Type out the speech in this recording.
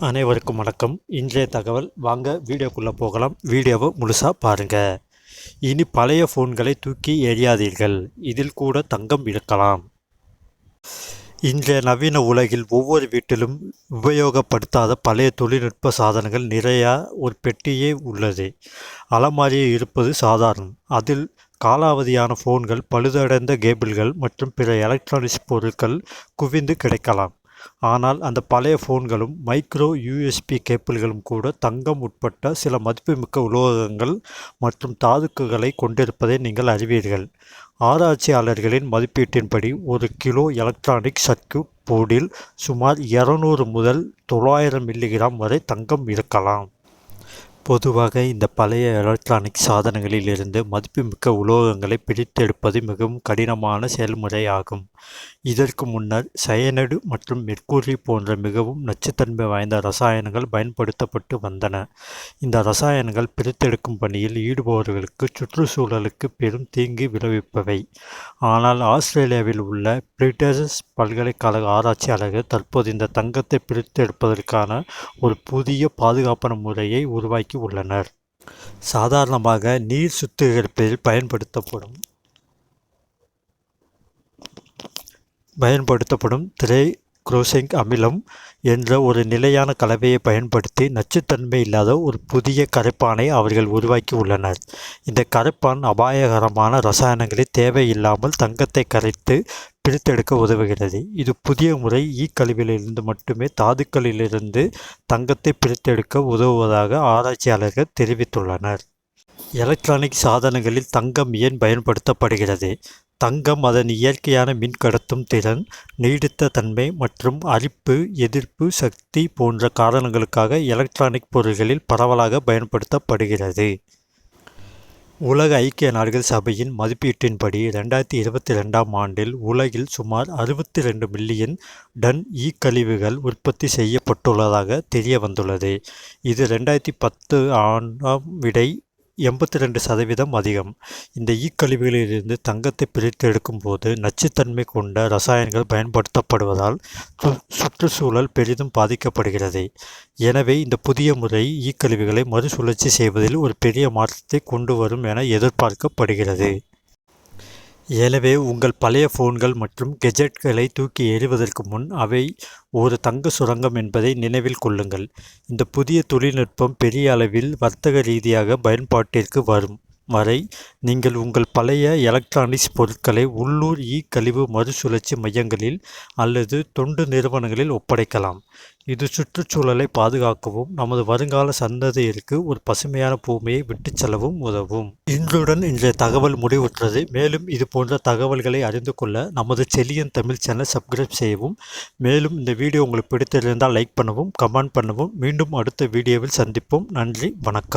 அனைவருக்கும் வணக்கம். இன்றைய தகவல் வாங்க வீடியோக்குள்ளே போகலாம். வீடியோவை முழுசாக பாருங்கள். இனி பழைய ஃபோன்களை தூக்கி எறியாதீர்கள், இதில் கூட தங்கம் இருக்கலாம். இன்றைய நவீன உலகில் ஒவ்வொரு வீட்டிலும் உபயோகப்படுத்தாத பழைய தொழில்நுட்ப சாதனங்கள் நிறையா ஒரு பெட்டியே உள்ளது. அலமாரியில் இருப்பது சாதாரணம். அதில் காலாவதியான ஃபோன்கள், பழுதடைந்த கேபிள்கள் மற்றும் பிற எலக்ட்ரானிக்ஸ் பொருட்கள் குவிந்து கிடைக்கலாம். ஆனால் அந்த பழைய ஃபோன்களும் மைக்ரோ யூஎஸ்பி கேபிள்களும் கூட தங்கம் உட்பட்ட சில மதிப்புமிக்க உலோகங்கள் மற்றும் தாதுக்களை கொண்டிருப்பதை நீங்கள் அறிவீர்கள். ஆராய்ச்சியாளர்களின் மதிப்பீட்டின்படி ஒரு கிலோ எலக்ட்ரானிக் சர்க்யூட் போர்டில் சுமார் 200 முதல் 900 மில்லிகிராம் வரை தங்கம் இருக்கலாம். பொதுவாக இந்த பழைய எலக்ட்ரானிக் சாதனங்களில் இருந்து மதிப்புமிக்க உலோகங்களை பிரித்தெடுப்பது மிகவும் கடினமான செயல்முறையாகும். இதற்கு முன்னர் சயனைடு மற்றும் மெர்க்குரி போன்ற மிகவும் நச்சுத்தன்மை வாய்ந்த ரசாயனங்கள் பயன்படுத்தப்பட்டு வந்தன. இந்த ரசாயனங்கள் பிரித்தெடுக்கும் பணியில் ஈடுபவர்களுக்கு சுற்றுச்சூழலுக்கு பெரும் தீங்கு விளைவிப்பவை. ஆனால் ஆஸ்திரேலியாவில் உள்ள பிரிட்டிஷ் பல்கலைக்கழக ஆராய்ச்சியாளர்கள் தற்போது இந்த தங்கத்தை பிரித்தெடுப்பதற்கான ஒரு புதிய பாதுகாப்பான முறையை உருவாக்கி உள்ளனர். சாதாரணமாக நீர் சுத்திகரிப்பில் பயன்படுத்தப்படும் திரைக்ளோசிக் அமிலம் என்ற ஒரு நிலையான கலவையை பயன்படுத்தி நச்சுத்தன்மை இல்லாத ஒரு புதிய கரைப்பானை அவர்கள் உருவாக்கி உள்ளனர். இந்த கரைப்பான் அபாயகரமான ரசாயனங்களை தேவையில்லாமல் தங்கத்தை கரைத்து பிரித்தெடுக்க உதவுகிறது. இது புதிய முறை கழிவிலிருந்து மட்டுமே தாதுக்களிலிருந்து தங்கத்தை பிரித்தெடுக்க உதவுவதாக ஆராய்ச்சியாளர்கள் தெரிவித்துள்ளனர். எலக்ட்ரானிக் சாதனங்களில் தங்கம் ஏன் பயன்படுத்தப்படுகிறது? தங்கம் அதன் இயற்கையான மின்கடத்தும் திறன், நீடித்த தன்மை மற்றும் அரிப்பு எதிர்ப்பு சக்தி போன்ற காரணங்களுக்காக எலக்ட்ரானிக் பொருட்களில் பரவலாக பயன்படுத்தப்படுகிறது. உலக ஐக்கிய நாடுகள் சபையின் மதிப்பீட்டின்படி 2022ஆம் ஆண்டில் உலகில் சுமார் 62 மில்லியன் டன் கழிவுகள் உற்பத்தி செய்யப்பட்டுள்ளதாக தெரிய வந்துள்ளது. இது 2010 ஆண்டாம் விட 82% அதிகம். இந்த கழிவுகளிலிருந்து தங்கத்தை பிரித்தெடுக்கும் போது நச்சுத்தன்மை கொண்ட ரசாயனங்கள் பயன்படுத்தப்படுவதால் சுற்றுச்சூழல் பெரிதும் பாதிக்கப்படுகிறது. எனவே இந்த புதிய முறை கழிவுகளை மறுசுழற்சி செய்வதில் ஒரு பெரிய மாற்றத்தை கொண்டு வரும் என எதிர்பார்க்கப்படுகிறது. எனவே உங்கள் பழைய ஃபோன்கள் மற்றும் கெஜெட்களை தூக்கி எறிவதற்கு முன் அவை ஒரு தங்க சுரங்கம் என்பதை நினைவில் கொள்ளுங்கள். இந்த புதிய தொழில்நுட்பம் பெரிய அளவில் வர்த்தக ரீதியாக பயன்பாட்டிற்கு வரும் வரை நீங்கள் உங்கள் பழைய எலக்ட்ரானிக்ஸ் பொருட்களை உள்ளூர் கழிவு மறுசுழற்சி மையங்களில் அல்லது தொண்டு நிறுவனங்களில் ஒப்படைக்கலாம். இது சுற்றுச்சூழலை பாதுகாக்கவும் நமது வருங்கால சந்ததியருக்கு ஒரு பசுமையான பூமியை விட்டுச் செல்லவும் உதவும். இன்றுடன் இன்றைய தகவல் முடிவுற்றது. மேலும் இது போன்ற தகவல்களை அறிந்து கொள்ள நமது செலியன் தமிழ் சேனல் சப்ஸ்கிரைப் செய்யவும். மேலும் இந்த வீடியோ உங்களுக்கு பிடித்திருந்தால் லைக் பண்ணவும், கமெண்ட் பண்ணவும். மீண்டும் அடுத்த வீடியோவில் சந்திப்போம். நன்றி, வணக்கம்.